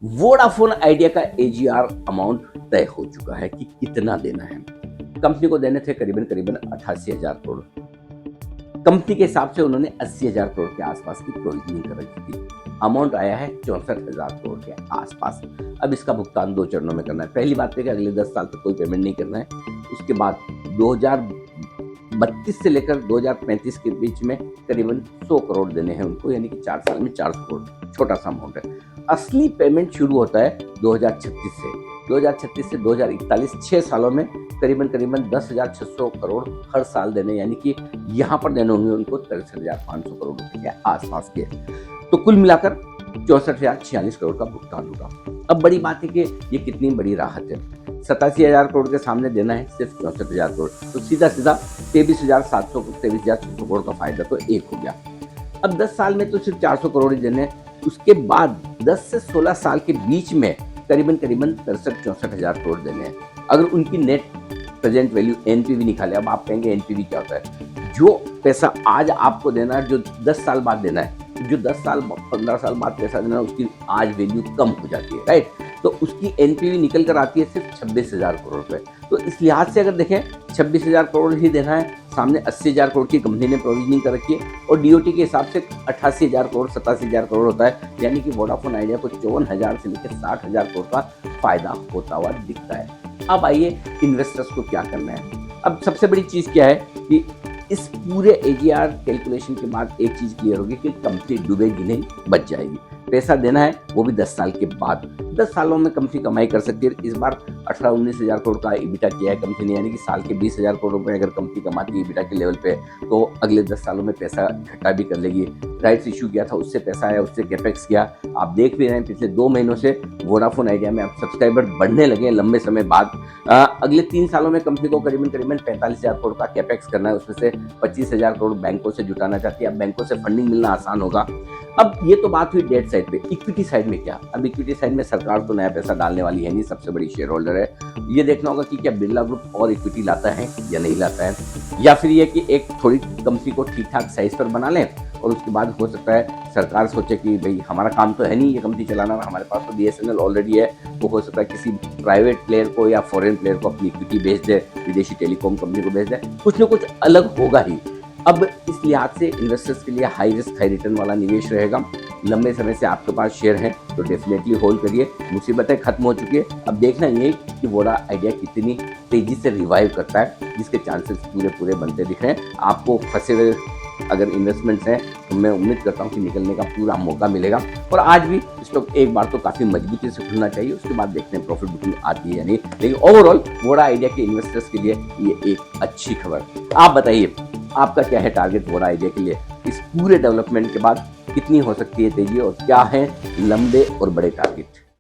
Vodafone idea का AGR amount तय हो चुका है कि कितना देना है। कंपनी को देने थे करीबन करीबन 88,000 करोड़। कंपनी के हिसाब से उन्होंने 80,000 करोड़ के आसपास की प्रोविजनिंग कर रखी थी। अमाउंट आया है 64,000 करोड़ के आसपास। अब इसका भुगतान 2 चरणों में करना है। पहली बात है कि अगले 10 साल तक कोई पेमेंट नहीं करना है। उसके बाद 2032 से लेकर 2035 के बीच में करीबन 100 करोड़ देने हैं उनको, यानी कि 4 साल में 400 करोड़। छोटा सा अमाउंट है। असली पेमेंट शुरू होता है 2036 से। 2036 से 2041 6 सालों में करीबन करीबन 10,600 करोड़ हर साल देने, यानी कि यहाँ पर देने होंगे उनको 63,500 करोड़ रुपए के आसपास के। तो कुल मिलाकर 64,046 करोड़ का भुगतान होगा। अब बड़ी बात है कि ये कितनी बड़ी राहत है। 87,000 करोड़ के सामने देना है सिर्फ 64,000 करोड़, तो सीधा सीधा 23,600 करोड़ का फायदा तो एक हो गया। अब 10 साल में तो सिर्फ 400 करोड़ ही देने हैं। उसके बाद 10 से 16 साल के बीच में करीबन करीबन 63-64,000 करोड़ देने हैं। अगर उनकी नेट प्रेजेंट वैल्यू एनपीवी निकाले, अब आप कहेंगे एनपीवी क्या होता है? जो पैसा आज आपको देना है, जो 10 साल बाद देना है, जो 10 साल 15 साल बाद पैसा देना है, उसकी आज वैल्यू कम हो जाती है, राइट? तो उसकी एनपीवी निकल कर आती है सिर्फ 26,000 करोड़ रुपए। तो इस लिहाज से अगर देखें 26,000 करोड़ ही देना है, सामने 80,000 करोड़ की कंपनी ने प्रोविजनिंग कर रखी है और डीओटी के हिसाब से 88,000 करोड़ 87,000 करोड़ होता है, यानी कि वोडाफोन आइडिया को 54,000 से लेकर 60,000 करोड़ का फायदा होता हुआ दिखता है। अब आइए इन्वेस्टर्स को क्या करना है। अब सबसे बड़ी चीज़ क्या है कि इस पूरे एजीआर कैलकुलेशन के बाद एक चीज़ क्लियर होगी कि कंपनी डूबेगी नहीं, बच जाएगी। पैसा देना है वो भी 10 साल के बाद। 10 सालों में कंपनी कमाई कर सकती है। इस बार 18-19,000 करोड़ का ईबिटा किया है कंपनी ने, यानी कि साल के 20,000 करोड़ रुपए अगर कंपनी कमाती है ईबिटा के लेवल पे, तो अगले 10 सालों में पैसा इकट्ठा भी कर लेगी। राइट्स इशू किया था, उससे पैसा आया, उससे कैपेक्स किया। आप देख भी रहे हैं पिछले 2 महीनों से वोडाफोन आइडिया में अब सब्सक्राइबर बढ़ने लगे हैं लंबे समय बाद। अगले 3 सालों में कंपनी को करीबन करीबन 45,000 करोड़ का कैपेक्स करना है, उसमें से 25,000 करोड़ बैंकों से जुटाना चाहती है। अब बैंकों से फंडिंग मिलना आसान होगा। अब ये तो बात हुई डेट साइड पे। इक्विटी साइड में क्या? अब इक्विटी साइड में सरकार तो नया पैसा डालने वाली है नहीं, सबसे बड़ी शेयर होल्डर है। ये देखना होगा कि क्या बिरला ग्रुप और इक्विटी लाता है या नहीं लाता है, या फिर ये कि एक थोड़ी कंपनी को ठीक ठाक साइज पर बना लें और उसके बाद हो सकता है सरकार सोचे कि भाई हमारा काम तो है नहीं ये कंपनी चलाना, हमारे पास तो बीएसएनएल ऑलरेडी है, तो हो सकता है किसी प्राइवेट प्लेयर को या फॉरेन प्लेयर को अपनी इक्विटी बेच दे, विदेशी टेलीकॉम कंपनी को बेच दे। कुछ ना कुछ अलग होगा ही। अब इस लिहाज से इन्वेस्टर्स के लिए हाई रिस्क हाई रिटर्न वाला निवेश रहेगा। लंबे समय से आपके पास शेयर हैं तो डेफिनेटली होल्ड करिए। मुसीबतें खत्म हो चुकी है। अब देखना ये कि वोडा आइडिया कितनी तेजी से रिवाइव करता है, जिसके चांसेस पूरे बनते दिख रहे हैं। आपको फंसे हुए अगर इन्वेस्टमेंट्स हैं तो मैं उम्मीद करता हूँ कि निकलने का पूरा मौका मिलेगा। और आज भी स्टॉक एक बार तो काफ़ी मजबूती से खुलना चाहिए, उसके बाद देखते हैं प्रॉफिट बुकिंग आती है या नहीं। लेकिन ओवरऑल वोडा आइडिया के इन्वेस्टर्स के लिए ये एक अच्छी खबर। आप बताइए आपका क्या है टारगेट वोडा आइडिया के लिए? इस पूरे डेवलपमेंट के बाद कितनी हो सकती है तेजी और क्या है लंबे और बड़े टारगेट?